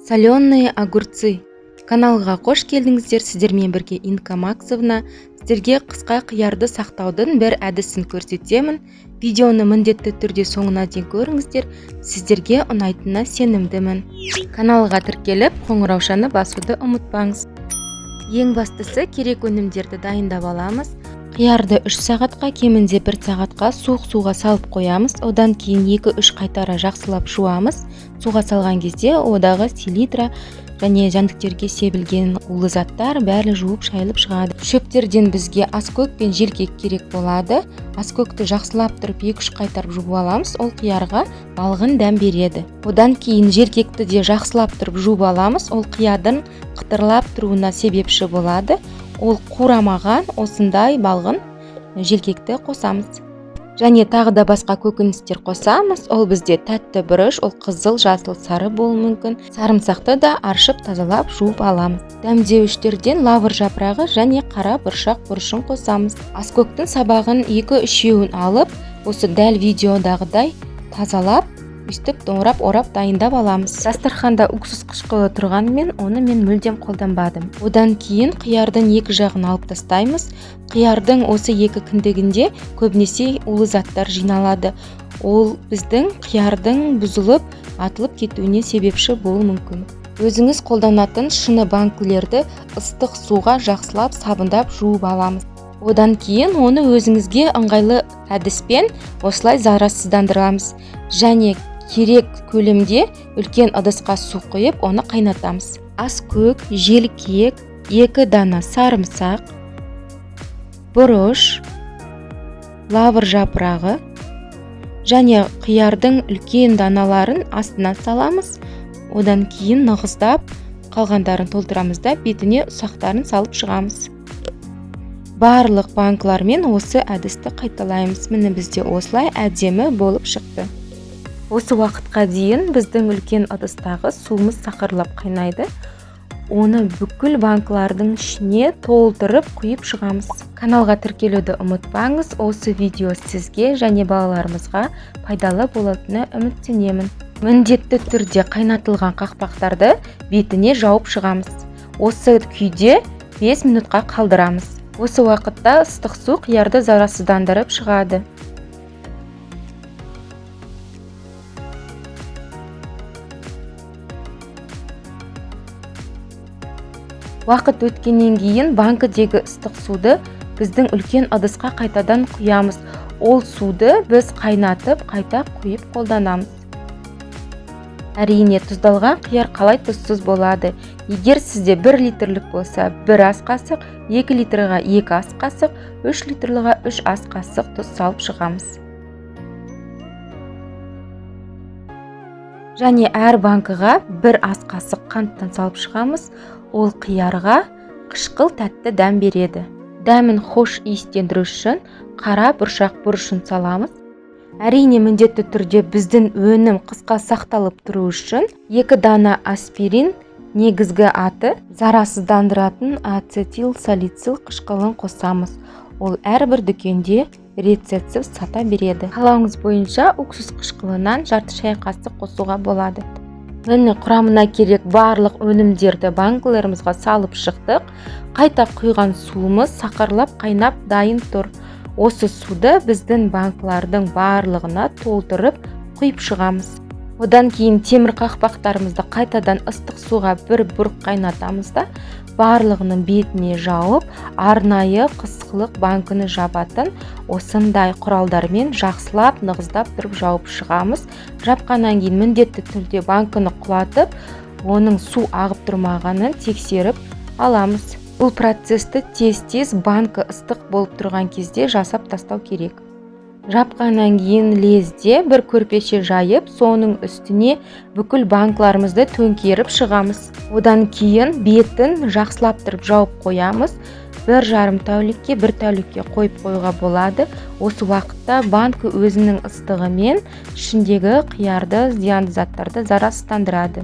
Соленые огурцы. Каналға қош келдіңіздер. Сіздермен бірге Инка Максовна. Сіздерге қысқа қиярды сақтаудың бір әдісін көрсетемін. Видеоны міндетті түрде соңына дейін көріңіздер. Сіздерге ұнайтынына сенімдімін. Каналға тіркеліп, қоңыраушаны басуды ұмытпаңыз. Ең бастысы, керек өнімдерді дайындап аламыз. Қиярды 3 сағатқа, кемінде 1 сағатқа суық суға салып қоямыз. Одан кейін 2-3 қайтара жақсылап жуамыз. Суға салған кезде одағы селитра және жәндіктерге себілген улы заттар бәрі жуып шайылып шығады. Шөптерден бізге аскөк пен желкек керек болады. Аскөкті жақсылап тұрып 2-3 қайтарып жуып аламыз. Ол қиярға балғын дәм береді. Одан кейін желкекті де жақсылап тұрып жуып аламыз. Ол қиярдың қытырлап тұруына себепші болады. Ол қурамаған осындай балғын желкекті қосамыз. Және тағы да басқа көкөністер қосамыз. Ол бізде тәтті бұрыш, ол қызыл, жасыл, сары болуы мүмкін. Сарымсақты да аршып, тазалап, жуып аламыз. Дәмдеуіштерден лавр жапырағы және қара бұршақ бұрышын қосамыз. Аскөктің сабағын 2-3 алып, осы дәл видеодағыдай тазалап, үстіп орап дайындап аламыз. Дастарханда уксус қышқылы тұрғанымен, оны мен мүлдем қолданбадым. Одан кейін қиярдың екі жағын алып тастаймыз. Қиярдың осы екі кіндігінде көбінесе улы заттар жиналады. Ол біздің қиярдың бұзылып, атылып кетуіне себепші болуы мүмкін. Өзіңіз қолданатын шыны банкілерді ыстық суға жақсылап сабындап жуып аламыз. Одан кейін оны өзіңізге ыңғайлы әдіспен осылай зарарсыздандырамыз. Және керек көлемде үлкен ыдысқа су құйып, оны қайнатамыз. Аскөк, желкек, 2 дана сарымсақ, бұрыш, лавр жапырағы және қиярдың үлкен даналарын астына саламыз. Одан кейін нығыздап, қалғандарын толтырамыз да бетіне ұсақтарын салып шығамыз. Барлық банкылармен осы әдісті қайталаймыз. Міне бізде осылай әдемі болып шықты. Осы уақытқа дейін біздің үлкен ыдыстағы суымыз сақырлап қайнайды. Оны бүкіл банкылардың ішіне толтырып құйып шығамыз. Каналға тіркелуді ұмытпаңыз. Осы видео сізге және балаларымызға пайдалы болатынына үміттенемін. Міндетті түрде қайнатылған қақпақтарды бетіне жауып шығамыз. Осы күйде 5 минутқа қалдырамыз. Осы уақытта ыстық су қиярды зарарсыздандырып шығады. Уақыт өткеннен кейін банкідегі ыстық суды біздің үлкен ыдысқа қайтадан құямыз. Ол суды біз қайнатып, қайта құйып қолданамыз. Әрине, тұздалған қияр қалай тұзсыз болады? Егер сізде 1 литрлік болса, 1 ас қасық, 2 литрға 2 ас қасық, 3 литрға 3 ас қасық тұз салып шығамыз. Және әр банкыға 1 ас қасық қанттан салып шығамыз. Ол қиярға қышқыл тәтті дәм береді. Дәмін хош иістендіру үшін қара бұршақ бұрышын саламыз. Әрине, міндетті түрде біздің өнім қысқа сақталып тұру үшін 2 дана аспирин, негізгі аты зарарсыздандыратын ацетил салицил қышқылын қосамыз. Ол әрбір дүкенде рецептсіз сата береді. Қалауыңыз бойынша уксус қышқылынан жарты шай қасық қосуға болады. Міне құрамына керек барлық өнімдерді банкілерімізге салып шықтық. Қайта құйған суымыз сақырлап қайнап дайын тұр. Осы суды біздің банкылардың барлығына толтырып құйып шығамыз. Одан кейін темір қақпақтарымызды қайтадан ыстық суға 1 бұрқ қайнатамыз да барлығының бетіне жауып, арнайы қысқылық банкіні жабатын осындай құралдармен жақсылап нығыздап тұрып жауып шығамыз. Жапқаннан кейін міндетті түрде банкіні құлатып, оның су ағып тұрмағанын тексеріп аламыз. Бұл процесті тез-тез банкі ыстық болып тұрған кезде жасап тастау керек. Жапқаннан кейін лезде 1 көрпеше жайып, соның үстіне бүкіл банкыларымызды төңкеріп шығамыз. Одан кейін бетін жақсылап тұрып жауып қоямыз. 1,5 тәулікке 1 тәулікке қойып қойға болады. Осы уақытта банкі өзінің ыстығымен ішіндегі қиярды, зиянды заттарды зарарсыздандырады.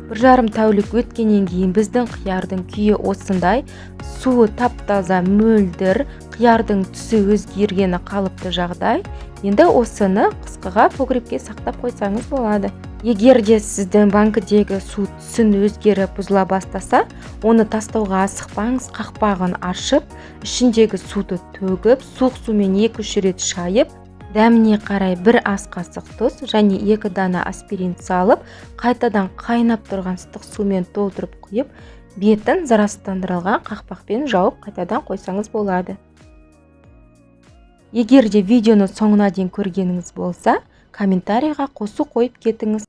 1,5 тәулік өткеннен кейін біздің қиярдың күйі осындай, суы тап-таза мөлдір, қиярдың түсі өзгергені қалыпты жағдай. Енді осыны қысқыға погребке сақтап қойсаңыз болады. Егер де сіздің банкідегі су түсін өзгеріп бұзыла бастаса, оны тастауға асықпаңыз, қақпағын ашып, ішіндегі суды төгіп, суық сумен 2-3 рет шайып, дәміне қарай 1 ас қасық тұз және 2 дана аспирин салып, қайтадан қайнап тұрған ыстық сумен толтырып құйып, бетін зарарсыздандырылған қақпақпен жауып қайтадан қойсаңыз болады. Егер де видеоны соңына дейін көргеніңіз болса, комментарийға қосу қойып кетіңіз.